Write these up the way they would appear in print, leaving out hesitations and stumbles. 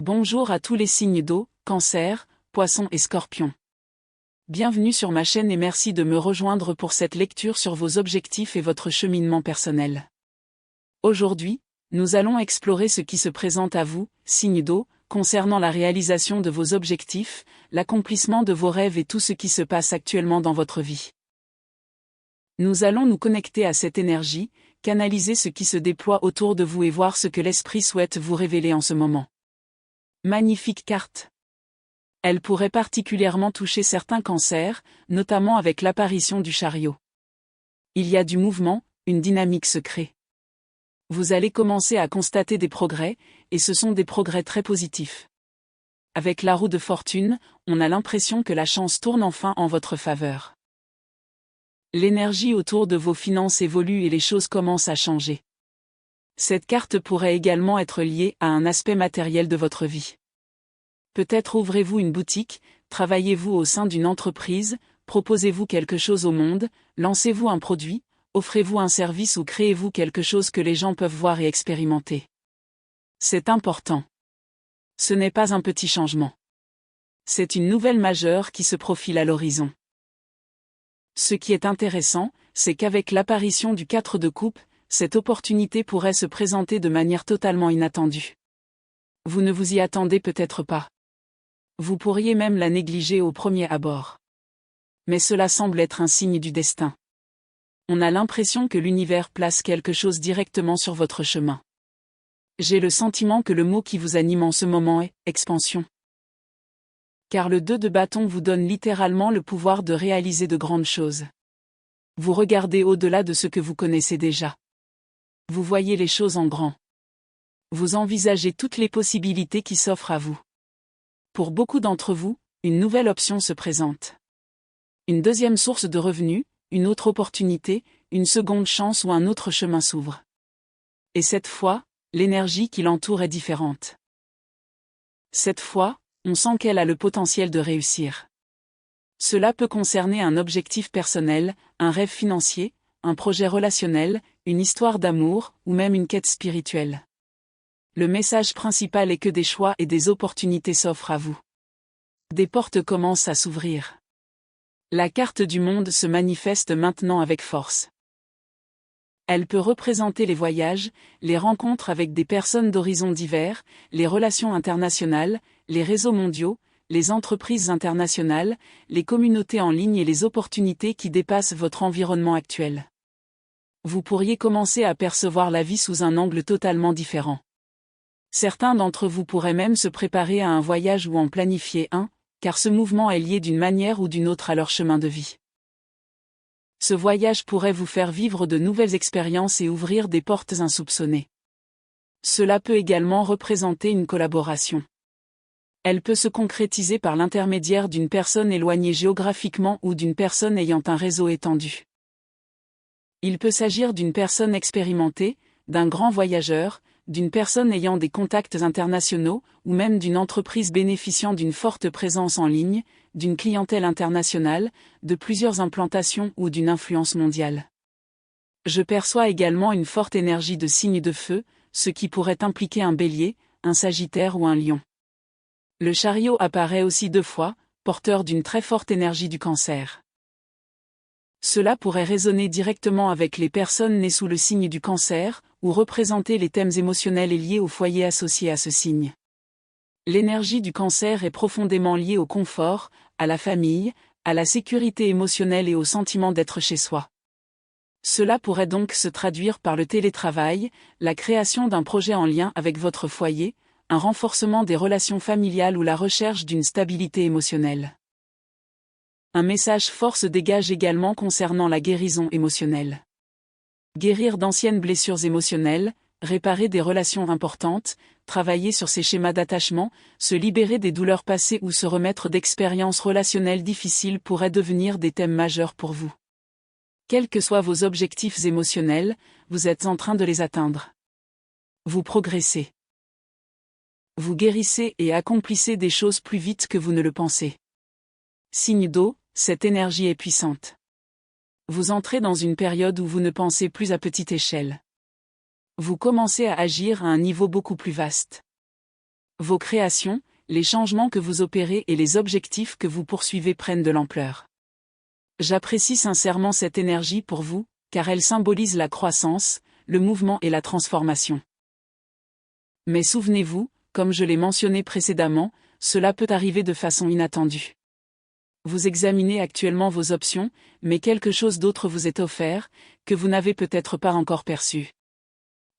Bonjour à tous les signes d'eau, Cancer, Poissons et Scorpions. Bienvenue sur ma chaîne et merci de me rejoindre pour cette lecture sur vos objectifs et votre cheminement personnel. Aujourd'hui, nous allons explorer ce qui se présente à vous, signes d'eau, concernant la réalisation de vos objectifs, l'accomplissement de vos rêves et tout ce qui se passe actuellement dans votre vie. Nous allons nous connecter à cette énergie, canaliser ce qui se déploie autour de vous et voir ce que l'esprit souhaite vous révéler en ce moment. Magnifique carte. Elle pourrait particulièrement toucher certains cancers, notamment avec l'apparition du chariot. Il y a du mouvement, une dynamique se crée. Vous allez commencer à constater des progrès, et ce sont des progrès très positifs. Avec la roue de fortune, on a l'impression que la chance tourne enfin en votre faveur. L'énergie autour de vos finances évolue et les choses commencent à changer. Cette carte pourrait également être liée à un aspect matériel de votre vie. Peut-être ouvrez-vous une boutique, travaillez-vous au sein d'une entreprise, proposez-vous quelque chose au monde, lancez-vous un produit, offrez-vous un service ou créez-vous quelque chose que les gens peuvent voir et expérimenter. C'est important. Ce n'est pas un petit changement. C'est une nouvelle majeure qui se profile à l'horizon. Ce qui est intéressant, c'est qu'avec l'apparition du 4 de coupe, cette opportunité pourrait se présenter de manière totalement inattendue. Vous ne vous y attendez peut-être pas. Vous pourriez même la négliger au premier abord. Mais cela semble être un signe du destin. On a l'impression que l'univers place quelque chose directement sur votre chemin. J'ai le sentiment que le mot qui vous anime en ce moment est « expansion ». Car le 2 de bâton vous donne littéralement le pouvoir de réaliser de grandes choses. Vous regardez au-delà de ce que vous connaissez déjà. Vous voyez les choses en grand. Vous envisagez toutes les possibilités qui s'offrent à vous. Pour beaucoup d'entre vous, une nouvelle option se présente. Une deuxième source de revenus, une autre opportunité, une seconde chance ou un autre chemin s'ouvre. Et cette fois, l'énergie qui l'entoure est différente. Cette fois, on sent qu'elle a le potentiel de réussir. Cela peut concerner un objectif personnel, un rêve financier, un projet relationnel, une histoire d'amour, ou même une quête spirituelle. Le message principal est que des choix et des opportunités s'offrent à vous. Des portes commencent à s'ouvrir. La carte du monde se manifeste maintenant avec force. Elle peut représenter les voyages, les rencontres avec des personnes d'horizons divers, les relations internationales, les réseaux mondiaux, les entreprises internationales, les communautés en ligne et les opportunités qui dépassent votre environnement actuel. Vous pourriez commencer à percevoir la vie sous un angle totalement différent. Certains d'entre vous pourraient même se préparer à un voyage ou en planifier un, car ce mouvement est lié d'une manière ou d'une autre à leur chemin de vie. Ce voyage pourrait vous faire vivre de nouvelles expériences et ouvrir des portes insoupçonnées. Cela peut également représenter une collaboration. Elle peut se concrétiser par l'intermédiaire d'une personne éloignée géographiquement ou d'une personne ayant un réseau étendu. Il peut s'agir d'une personne expérimentée, d'un grand voyageur, d'une personne ayant des contacts internationaux, ou même d'une entreprise bénéficiant d'une forte présence en ligne, d'une clientèle internationale, de plusieurs implantations ou d'une influence mondiale. Je perçois également une forte énergie de signe de feu, ce qui pourrait impliquer un bélier, un sagittaire ou un lion. Le chariot apparaît aussi 2 fois, porteur d'une très forte énergie du cancer. Cela pourrait résonner directement avec les personnes nées sous le signe du cancer, ou représenter les thèmes émotionnels et liés au foyer associé à ce signe. L'énergie du cancer est profondément liée au confort, à la famille, à la sécurité émotionnelle et au sentiment d'être chez soi. Cela pourrait donc se traduire par le télétravail, la création d'un projet en lien avec votre foyer, un renforcement des relations familiales ou la recherche d'une stabilité émotionnelle. Un message fort se dégage également concernant la guérison émotionnelle. Guérir d'anciennes blessures émotionnelles, réparer des relations importantes, travailler sur ses schémas d'attachement, se libérer des douleurs passées ou se remettre d'expériences relationnelles difficiles pourraient devenir des thèmes majeurs pour vous. Quels que soient vos objectifs émotionnels, vous êtes en train de les atteindre. Vous progressez. Vous guérissez et accomplissez des choses plus vite que vous ne le pensez. Signe d'eau, cette énergie est puissante. Vous entrez dans une période où vous ne pensez plus à petite échelle. Vous commencez à agir à un niveau beaucoup plus vaste. Vos créations, les changements que vous opérez et les objectifs que vous poursuivez prennent de l'ampleur. J'apprécie sincèrement cette énergie pour vous, car elle symbolise la croissance, le mouvement et la transformation. Mais souvenez-vous, comme je l'ai mentionné précédemment, cela peut arriver de façon inattendue. Vous examinez actuellement vos options, mais quelque chose d'autre vous est offert, que vous n'avez peut-être pas encore perçu.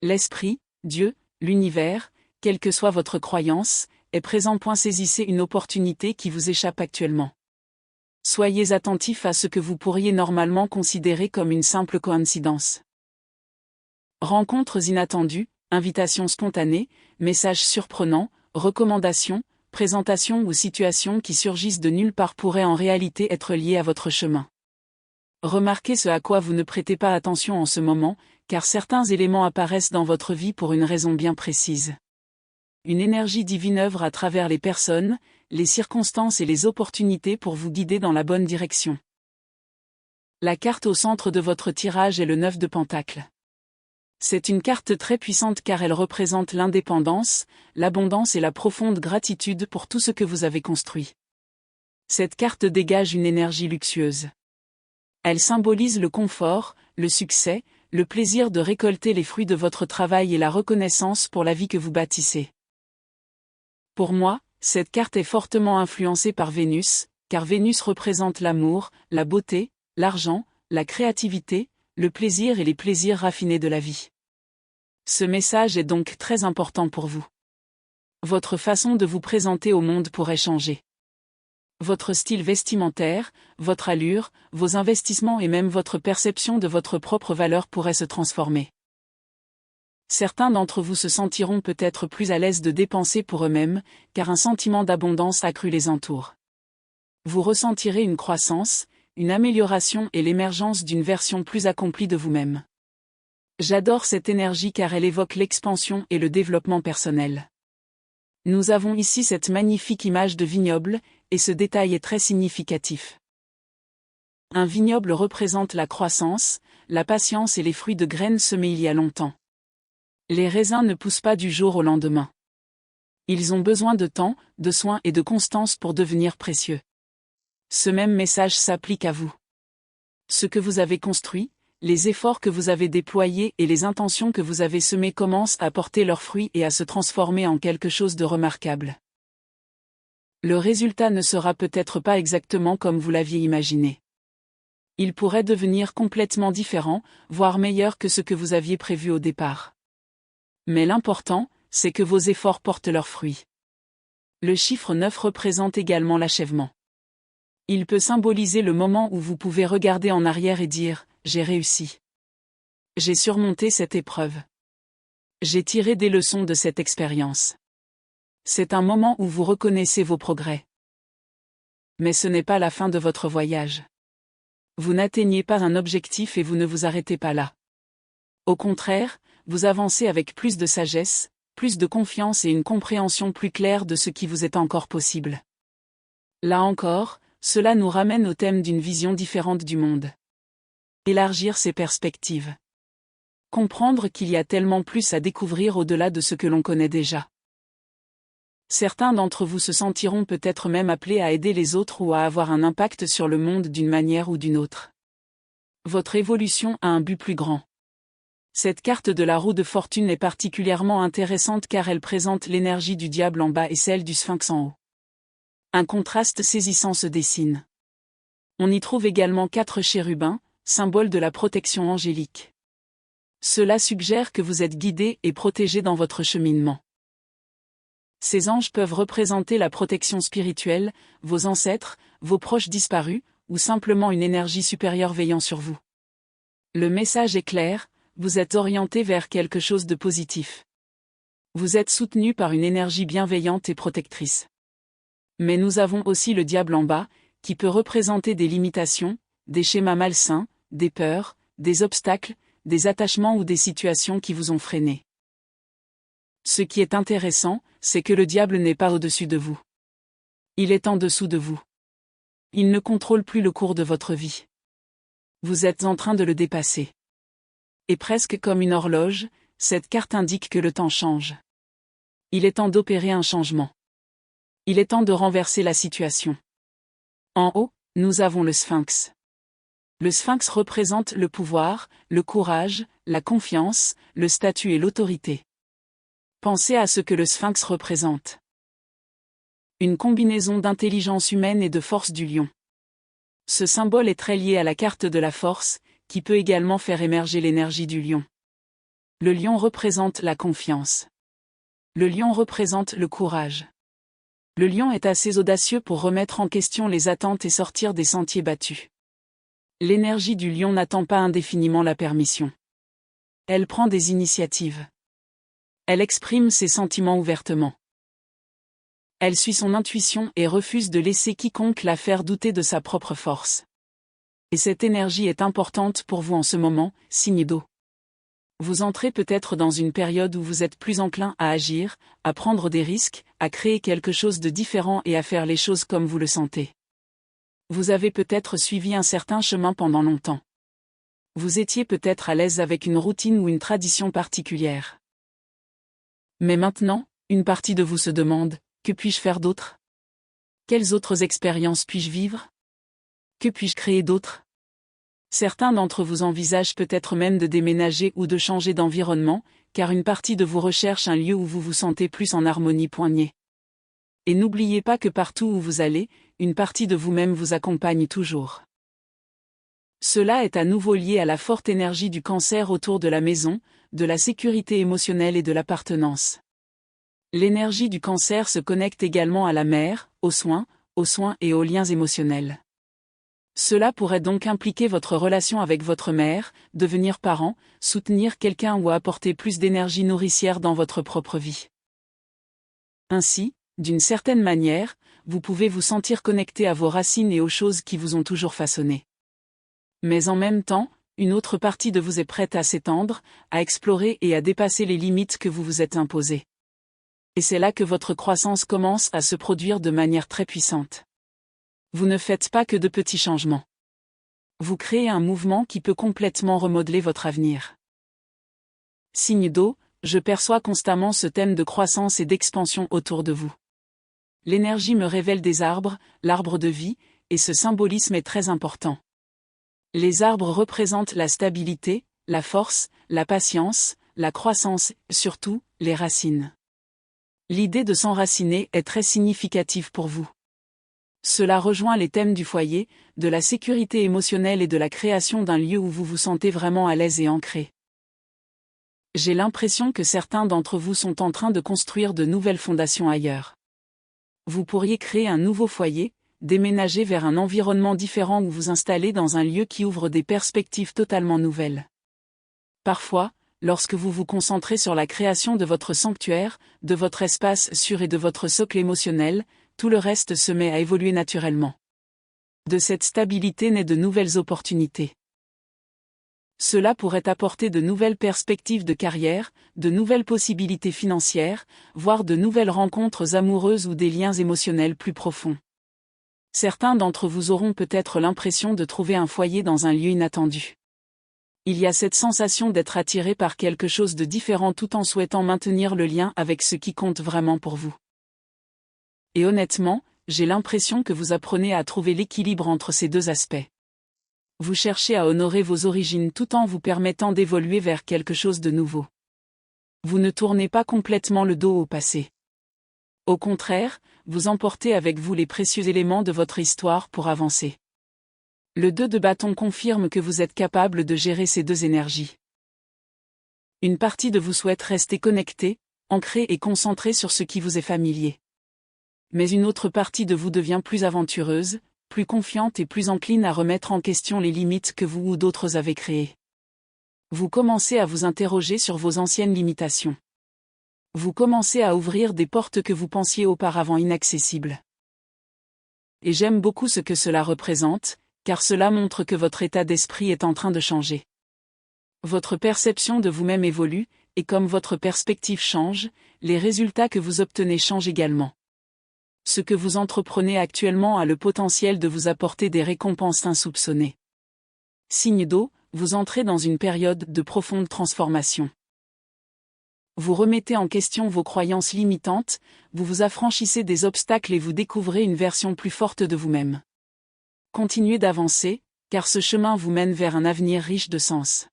L'esprit, Dieu, l'univers, quelle que soit votre croyance, est présent. Saisissez une opportunité qui vous échappe actuellement. Soyez attentif à ce que vous pourriez normalement considérer comme une simple coïncidence. Rencontres inattendues, invitations spontanées, messages surprenants, recommandations, présentations ou situations qui surgissent de nulle part pourraient en réalité être liées à votre chemin. Remarquez ce à quoi vous ne prêtez pas attention en ce moment, car certains éléments apparaissent dans votre vie pour une raison bien précise. Une énergie divine œuvre à travers les personnes, les circonstances et les opportunités pour vous guider dans la bonne direction. La carte au centre de votre tirage est le 9 de Pentacles. C'est une carte très puissante car elle représente l'indépendance, l'abondance et la profonde gratitude pour tout ce que vous avez construit. Cette carte dégage une énergie luxueuse. Elle symbolise le confort, le succès, le plaisir de récolter les fruits de votre travail et la reconnaissance pour la vie que vous bâtissez. Pour moi, cette carte est fortement influencée par Vénus, car Vénus représente l'amour, la beauté, l'argent, la créativité, le plaisir et les plaisirs raffinés de la vie. Ce message est donc très important pour vous. Votre façon de vous présenter au monde pourrait changer. Votre style vestimentaire, votre allure, vos investissements et même votre perception de votre propre valeur pourraient se transformer. Certains d'entre vous se sentiront peut-être plus à l'aise de dépenser pour eux-mêmes, car un sentiment d'abondance accru les entoure. Vous ressentirez une croissance, une amélioration et l'émergence d'une version plus accomplie de vous-même. J'adore cette énergie car elle évoque l'expansion et le développement personnel. Nous avons ici cette magnifique image de vignoble, et ce détail est très significatif. Un vignoble représente la croissance, la patience et les fruits de graines semées il y a longtemps. Les raisins ne poussent pas du jour au lendemain. Ils ont besoin de temps, de soins et de constance pour devenir précieux. Ce même message s'applique à vous. Ce que vous avez construit, les efforts que vous avez déployés et les intentions que vous avez semées commencent à porter leurs fruits et à se transformer en quelque chose de remarquable. Le résultat ne sera peut-être pas exactement comme vous l'aviez imaginé. Il pourrait devenir complètement différent, voire meilleur que ce que vous aviez prévu au départ. Mais l'important, c'est que vos efforts portent leurs fruits. Le chiffre 9 représente également l'achèvement. Il peut symboliser le moment où vous pouvez regarder en arrière et dire « J'ai réussi. J'ai surmonté cette épreuve. J'ai tiré des leçons de cette expérience. » C'est un moment où vous reconnaissez vos progrès. Mais ce n'est pas la fin de votre voyage. Vous n'atteignez pas un objectif et vous ne vous arrêtez pas là. Au contraire, vous avancez avec plus de sagesse, plus de confiance et une compréhension plus claire de ce qui vous est encore possible. Là encore, cela nous ramène au thème d'une vision différente du monde. Élargir ses perspectives. Comprendre qu'il y a tellement plus à découvrir au-delà de ce que l'on connaît déjà. Certains d'entre vous se sentiront peut-être même appelés à aider les autres ou à avoir un impact sur le monde d'une manière ou d'une autre. Votre évolution a un but plus grand. Cette carte de la roue de fortune est particulièrement intéressante car elle présente l'énergie du diable en bas et celle du sphinx en haut. Un contraste saisissant se dessine. On y trouve également 4 chérubins, symbole de la protection angélique. Cela suggère que vous êtes guidé et protégé dans votre cheminement. Ces anges peuvent représenter la protection spirituelle, vos ancêtres, vos proches disparus, ou simplement une énergie supérieure veillant sur vous. Le message est clair, vous êtes orienté vers quelque chose de positif. Vous êtes soutenu par une énergie bienveillante et protectrice. Mais nous avons aussi le diable en bas, qui peut représenter des limitations, des schémas malsains, des peurs, des obstacles, des attachements ou des situations qui vous ont freiné. Ce qui est intéressant, c'est que le diable n'est pas au-dessus de vous. Il est en dessous de vous. Il ne contrôle plus le cours de votre vie. Vous êtes en train de le dépasser. Et presque comme une horloge, cette carte indique que le temps change. Il est temps d'opérer un changement. Il est temps de renverser la situation. En haut, nous avons le Sphinx. Le Sphinx représente le pouvoir, le courage, la confiance, le statut et l'autorité. Pensez à ce que le Sphinx représente. Une combinaison d'intelligence humaine et de force du lion. Ce symbole est très lié à la carte de la force, qui peut également faire émerger l'énergie du lion. Le lion représente la confiance. Le lion représente le courage. Le lion est assez audacieux pour remettre en question les attentes et sortir des sentiers battus. L'énergie du lion n'attend pas indéfiniment la permission. Elle prend des initiatives. Elle exprime ses sentiments ouvertement. Elle suit son intuition et refuse de laisser quiconque la faire douter de sa propre force. Et cette énergie est importante pour vous en ce moment, signe d'eau. Vous entrez peut-être dans une période où vous êtes plus enclin à agir, à prendre des risques, à créer quelque chose de différent et à faire les choses comme vous le sentez. Vous avez peut-être suivi un certain chemin pendant longtemps. Vous étiez peut-être à l'aise avec une routine ou une tradition particulière. Mais maintenant, une partie de vous se demande, que puis-je faire d'autre? Quelles autres expériences puis-je vivre? Que puis-je créer d'autre? Certains d'entre vous envisagent peut-être même de déménager ou de changer d'environnement, car une partie de vous recherche un lieu où vous vous sentez plus en harmonie. Et n'oubliez pas que partout où vous allez, une partie de vous-même vous accompagne toujours. Cela est à nouveau lié à la forte énergie du Cancer autour de la maison, de la sécurité émotionnelle et de l'appartenance. L'énergie du Cancer se connecte également à la mère, aux soins et aux liens émotionnels. Cela pourrait donc impliquer votre relation avec votre mère, devenir parent, soutenir quelqu'un ou apporter plus d'énergie nourricière dans votre propre vie. Ainsi, d'une certaine manière, vous pouvez vous sentir connecté à vos racines et aux choses qui vous ont toujours façonné. Mais en même temps, une autre partie de vous est prête à s'étendre, à explorer et à dépasser les limites que vous vous êtes imposées. Et c'est là que votre croissance commence à se produire de manière très puissante. Vous ne faites pas que de petits changements. Vous créez un mouvement qui peut complètement remodeler votre avenir. Signe d'eau, je perçois constamment ce thème de croissance et d'expansion autour de vous. L'énergie me révèle des arbres, l'arbre de vie, et ce symbolisme est très important. Les arbres représentent la stabilité, la force, la patience, la croissance, surtout, les racines. L'idée de s'enraciner est très significative pour vous. Cela rejoint les thèmes du foyer, de la sécurité émotionnelle et de la création d'un lieu où vous vous sentez vraiment à l'aise et ancré. J'ai l'impression que certains d'entre vous sont en train de construire de nouvelles fondations ailleurs. Vous pourriez créer un nouveau foyer, déménager vers un environnement différent ou vous installer dans un lieu qui ouvre des perspectives totalement nouvelles. Parfois, lorsque vous vous concentrez sur la création de votre sanctuaire, de votre espace sûr et de votre socle émotionnel, tout le reste se met à évoluer naturellement. De cette stabilité naissent de nouvelles opportunités. Cela pourrait apporter de nouvelles perspectives de carrière, de nouvelles possibilités financières, voire de nouvelles rencontres amoureuses ou des liens émotionnels plus profonds. Certains d'entre vous auront peut-être l'impression de trouver un foyer dans un lieu inattendu. Il y a cette sensation d'être attiré par quelque chose de différent tout en souhaitant maintenir le lien avec ce qui compte vraiment pour vous. Et honnêtement, j'ai l'impression que vous apprenez à trouver l'équilibre entre ces deux aspects. Vous cherchez à honorer vos origines tout en vous permettant d'évoluer vers quelque chose de nouveau. Vous ne tournez pas complètement le dos au passé. Au contraire, vous emportez avec vous les précieux éléments de votre histoire pour avancer. Le 2 de bâton confirme que vous êtes capable de gérer ces deux énergies. Une partie de vous souhaite rester connectée, ancrée et concentrée sur ce qui vous est familier. Mais une autre partie de vous devient plus aventureuse, plus confiante et plus encline à remettre en question les limites que vous ou d'autres avez créées. Vous commencez à vous interroger sur vos anciennes limitations. Vous commencez à ouvrir des portes que vous pensiez auparavant inaccessibles. Et j'aime beaucoup ce que cela représente, car cela montre que votre état d'esprit est en train de changer. Votre perception de vous-même évolue, et comme votre perspective change, les résultats que vous obtenez changent également. Ce que vous entreprenez actuellement a le potentiel de vous apporter des récompenses insoupçonnées. Signe d'eau, vous entrez dans une période de profonde transformation. Vous remettez en question vos croyances limitantes, vous vous affranchissez des obstacles et vous découvrez une version plus forte de vous-même. Continuez d'avancer, car ce chemin vous mène vers un avenir riche de sens.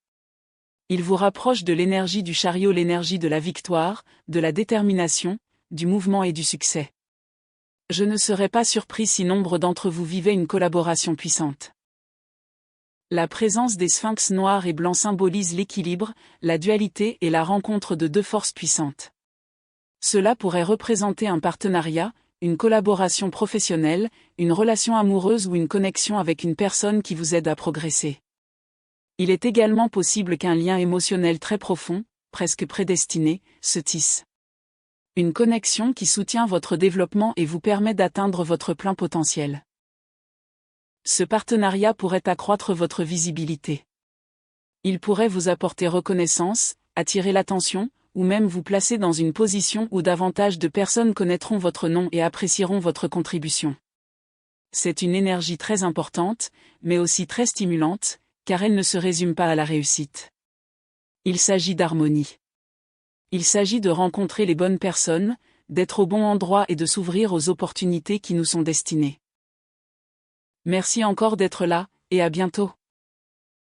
Il vous rapproche de l'énergie du chariot, l'énergie de la victoire, de la détermination, du mouvement et du succès. Je ne serais pas surpris si nombre d'entre vous vivaient une collaboration puissante. La présence des sphinx noirs et blancs symbolise l'équilibre, la dualité et la rencontre de deux forces puissantes. Cela pourrait représenter un partenariat, une collaboration professionnelle, une relation amoureuse ou une connexion avec une personne qui vous aide à progresser. Il est également possible qu'un lien émotionnel très profond, presque prédestiné, se tisse. Une connexion qui soutient votre développement et vous permet d'atteindre votre plein potentiel. Ce partenariat pourrait accroître votre visibilité. Il pourrait vous apporter reconnaissance, attirer l'attention, ou même vous placer dans une position où davantage de personnes connaîtront votre nom et apprécieront votre contribution. C'est une énergie très importante, mais aussi très stimulante, car elle ne se résume pas à la réussite. Il s'agit d'harmonie. Il s'agit de rencontrer les bonnes personnes, d'être au bon endroit et de s'ouvrir aux opportunités qui nous sont destinées. Merci encore d'être là, et à bientôt.